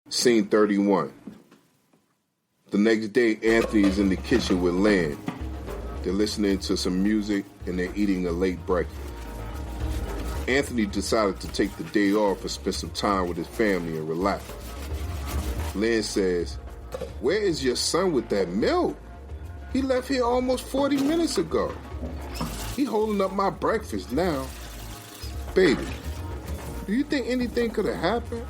Scene 31. The next day, Anthony is in the kitchen with Lynn. They're listening to some music and they're eating a late breakfast. Anthony decided to take the day off and spend some time with his family and relax. Lynn says, "Where is your son with that milk? He left here almost 40 minutes ago. He holding up my breakfast now. Baby, do you think anything could have happened?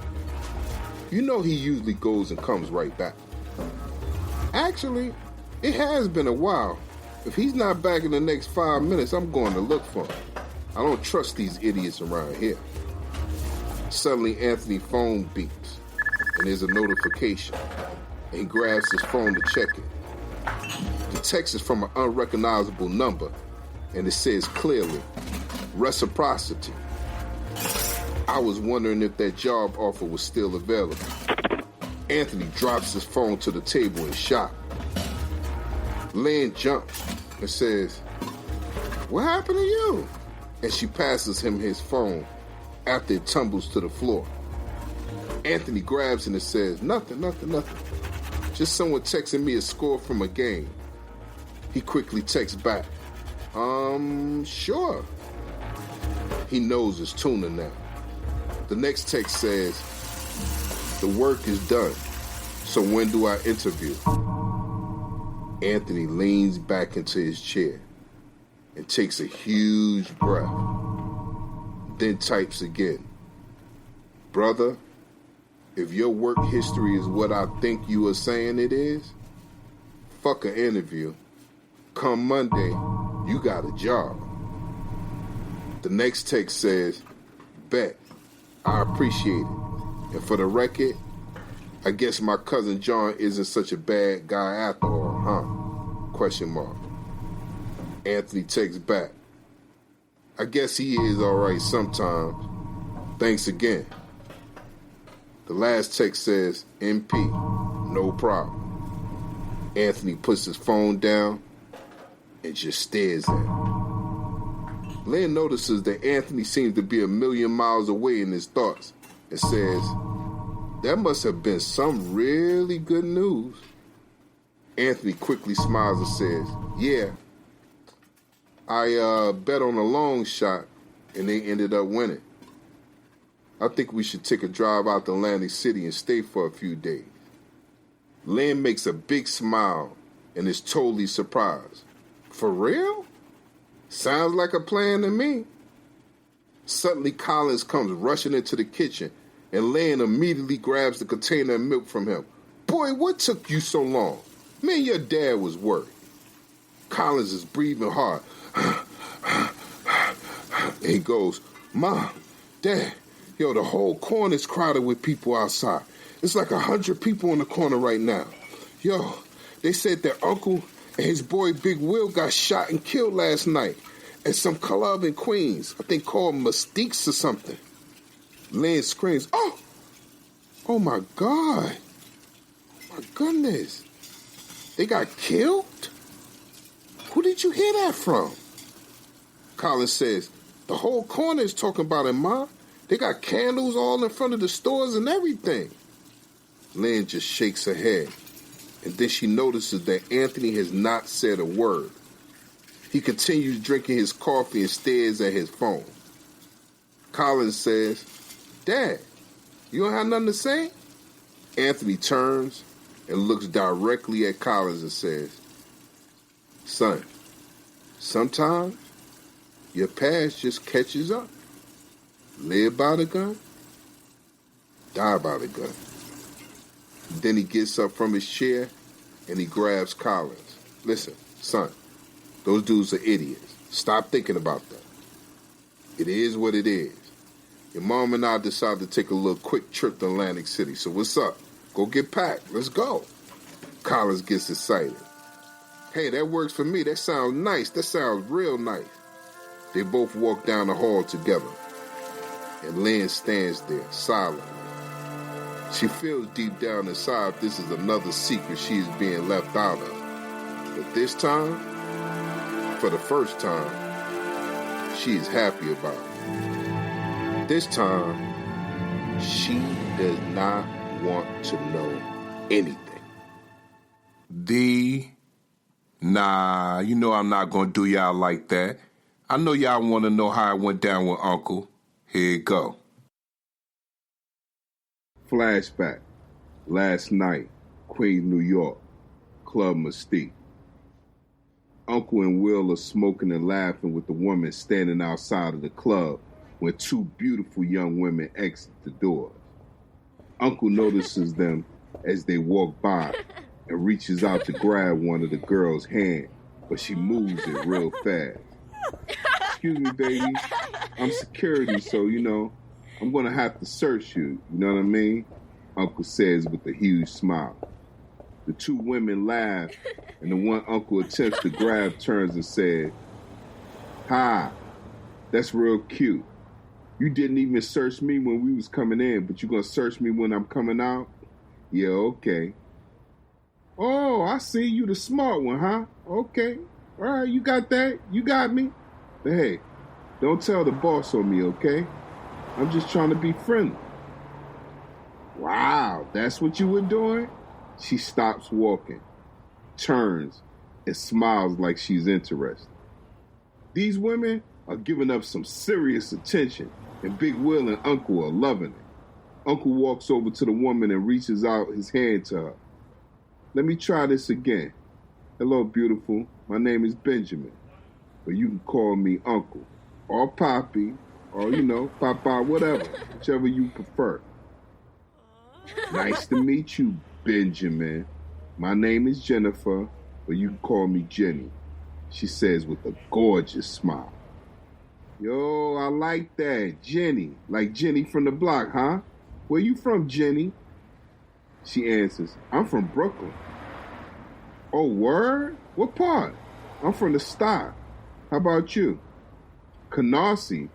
You know he usually goes and comes right back." "Actually, it has been a while. If he's not back in the next 5 minutes, I'm going to look for him. I don't trust these idiots around here." Suddenly, Anthony's phone beeps, and there's a notification. And he grabs his phone to check it. The text is from an unrecognizable number, and it says clearly, "Reciprocity. I was wondering if that job offer was still available." Anthony drops his phone to the table in shock. Lynn jumps and says, "What happened to you?" And she passes him his phone after it tumbles to the floor. Anthony grabs it and says, Nothing. Just someone texting me a score from a game." He quickly texts back, Sure." He knows it's tuna now. The next text says, "The work is done, so when do I interview?" Anthony leans back into his chair and takes a huge breath, then types again, "Brother, if your work history is what I think you are saying it is, fuck an interview. Come Monday, you got a job." The next text says, "Bet, I appreciate it. And for the record, I guess my cousin John isn't such a bad guy after all, huh? Question mark." Anthony texts back, "I guess he is all right sometimes. Thanks again." The last text says, "MP, no problem." Anthony puts his phone down and just stares at him. Lynn notices that Anthony seems to be a million miles away in his thoughts and says, "That must have been some really good news." Anthony quickly smiles and says, "Yeah, I bet on a long shot and they ended up winning. I think we should take a drive out to Atlantic City and stay for a few days." Lynn makes a big smile and is totally surprised. "For real? Sounds like a plan to me." Suddenly, Collins comes rushing into the kitchen, and Lynn immediately grabs the container of milk from him. "Boy, what took you so long? Man, your dad was worried." Collins is breathing hard. And he goes, "Mom, Dad, yo, the whole corner's crowded with people outside. It's like 100 people in the corner right now. Yo, they said that Uncle and his boy Big Will got shot and killed last night at some club in Queens, I think called Mystique's or something." Lynn screams, Oh my God. My goodness. They got killed? Who did you hear that from?" Collins says, "The whole corner is talking about it, Ma. They got candles all in front of the stores and everything." Lynn just shakes her head, and then she notices that Anthony has not said a word. He continues drinking his coffee and stares at his phone. Collins says, "Dad, you don't have nothing to say?" Anthony turns and looks directly at Collins and says, "Son, sometimes your past just catches up. Live by the gun, die by the gun." Then he gets up from his chair and he grabs Collins. "Listen, son, those dudes are idiots. Stop thinking about that. It is what it is. Your mom and I decided to take a little quick trip to Atlantic City. So what's up? Go get packed. Let's go." Collins gets excited. "Hey, that works for me. That sounds nice. That sounds real nice." They both walk down the hall together, and Lynn stands there, silent. She feels deep down inside this is another secret she is being left out of. But this time, for the first time, she is happy about it. This time, she does not want to know anything. Nah, you know I'm not gonna do y'all like that. I know y'all want to know how it went down with Uncle. Here it go. Flashback. Last night, Queens, New York, Club Mystique. Uncle and Will are smoking and laughing with the woman standing outside of the club when two beautiful young women exit the doors. Uncle notices them as they walk by and reaches out to grab one of the girls' hand, but she moves it real fast. Excuse me, baby. I'm security, so, I'm going to have to search you. You know what I mean? Uncle says with a huge smile. The two women laugh, and the one Uncle attempts to grab turns and says, "Hi, that's real cute. You didn't even search me when we was coming in, but you gonna search me when I'm coming out? Yeah, okay. Oh, I see you the smart one, huh? Okay. All right, you got that. You got me. But hey, don't tell the boss on me, okay? I'm just trying to be friendly." Wow, that's what you were doing? She stops walking, turns, and smiles like she's interested. These women are giving up some serious attention, and Big Will and Uncle are loving it. Uncle walks over to the woman and reaches out his hand to her. "Let me try this again. Hello, beautiful. My name is Benjamin, but you can call me Uncle, or Poppy, or, Papa, whatever, whichever you prefer." "Nice to meet you, Benjamin. My name is Jennifer, but you can call me Jenny," she says with a gorgeous smile. "Yo, I like that. Jenny. Like Jenny from the block, huh? Where you from, Jenny?" She answers, "I'm from Brooklyn." "Oh, word? What part?" "I'm from the Stock. How about you?" "Canarsie.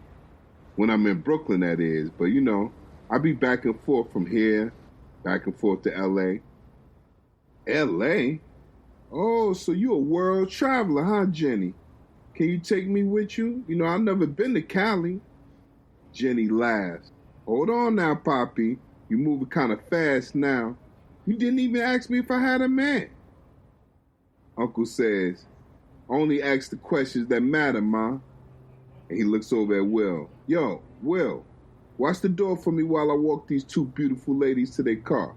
When I'm in Brooklyn, that is. But, I be back and forth from here, back and forth to L.A. L.A.? Oh, so you a world traveler, huh, Jenny? Can you take me with you? I've never been to Cali." Jenny laughs. "Hold on now, Poppy. You're moving kind of fast now. You didn't even ask me if I had a man." Uncle says, "Only ask the questions that matter, Ma." And he looks over at Will. "Yo, Will, watch the door for me while I walk these two beautiful ladies to their car."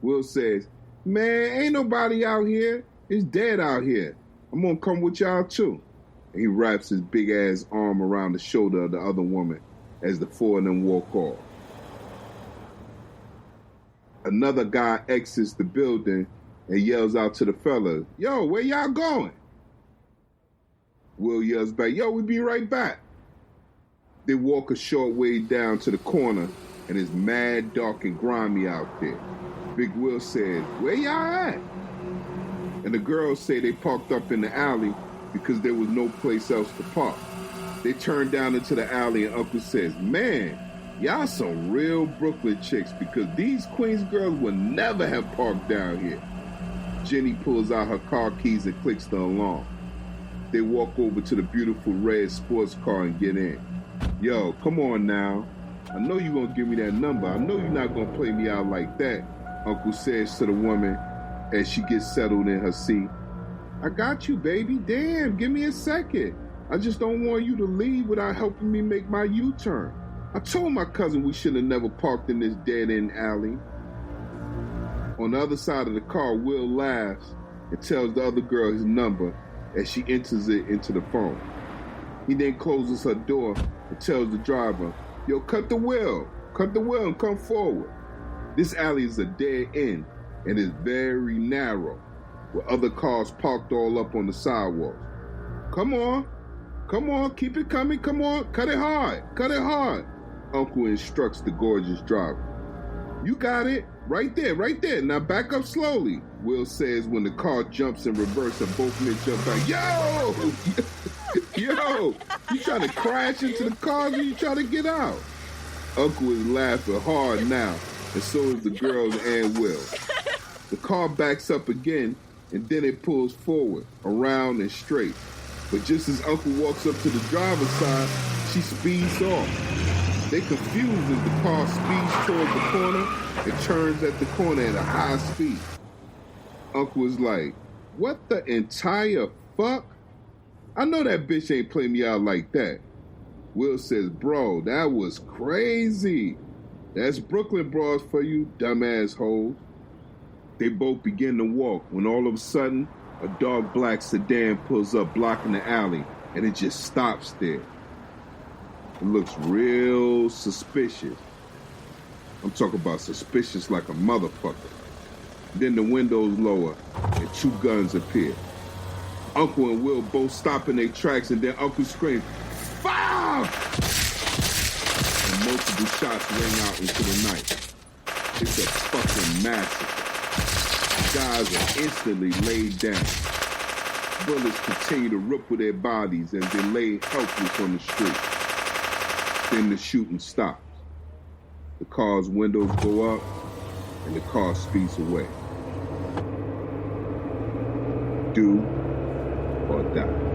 Will says, "Man, ain't nobody out here. It's dead out here. I'm gonna come with y'all too." And he wraps his big ass arm around the shoulder of the other woman as the four of them walk off. Another guy exits the building and yells out to the fellas, "Yo, where y'all going?" Will yells back, "Yo, we be right back." They walk a short way down to the corner, and it's mad dark and grimy out there. Big Will says, "Where y'all at?" And the girls say they parked up in the alley because there was no place else to park. They turn down into the alley, and Uncle says, "Man, y'all some real Brooklyn chicks, because these Queens girls would never have parked down here." Jenny pulls out her car keys and clicks the alarm. They walk over to the beautiful red sports car and get in. "Yo, come on now. I know you're going to give me that number. I know you're not going to play me out like that," Uncle says to the woman as she gets settled in her seat. "I got you, baby. Damn, give me a second. I just don't want you to leave without helping me make my U-turn. I told my cousin we should have never parked in this dead-end alley." On the other side of the car, Will laughs and tells the other girl his number as she enters it into the phone. He then closes her door and tells the driver, "Yo, cut the wheel and come forward." This alley is a dead end and is very narrow, with other cars parked all up on the sidewalks. Come on, keep it coming, come on, cut it hard," Uncle instructs the gorgeous driver. "You got it, right there, now back up slowly," Will says when the car jumps in reverse and both men jump back. Yo, you trying to crash into the cars or you trying to get out? Uncle is laughing hard now, and so is the girls and Will. The car backs up again, and then it pulls forward, around and straight. But just as Uncle walks up to the driver's side, she speeds off. They confused as the car speeds toward the corner and turns at the corner at a high speed. Uncle was like, what the entire fuck? I know that bitch ain't play me out like that. Will says, bro, that was crazy. That's Brooklyn bras for you, dumbass hoes. They both begin to walk when all of a sudden, a dark black sedan pulls up blocking the alley and it just stops there. It looks real suspicious. I'm talking about suspicious like a motherfucker. Then the windows lower and two guns appear. Uncle and Will both stop in their tracks and then Uncle screams, "Fire!" And multiple shots ring out into the night. It's a fucking massacre. Guys are instantly laid down. Bullets continue to ripple their bodies as they lay helpless on the street. Then the shooting stops. The car's windows go up and the car speeds away. Do or die.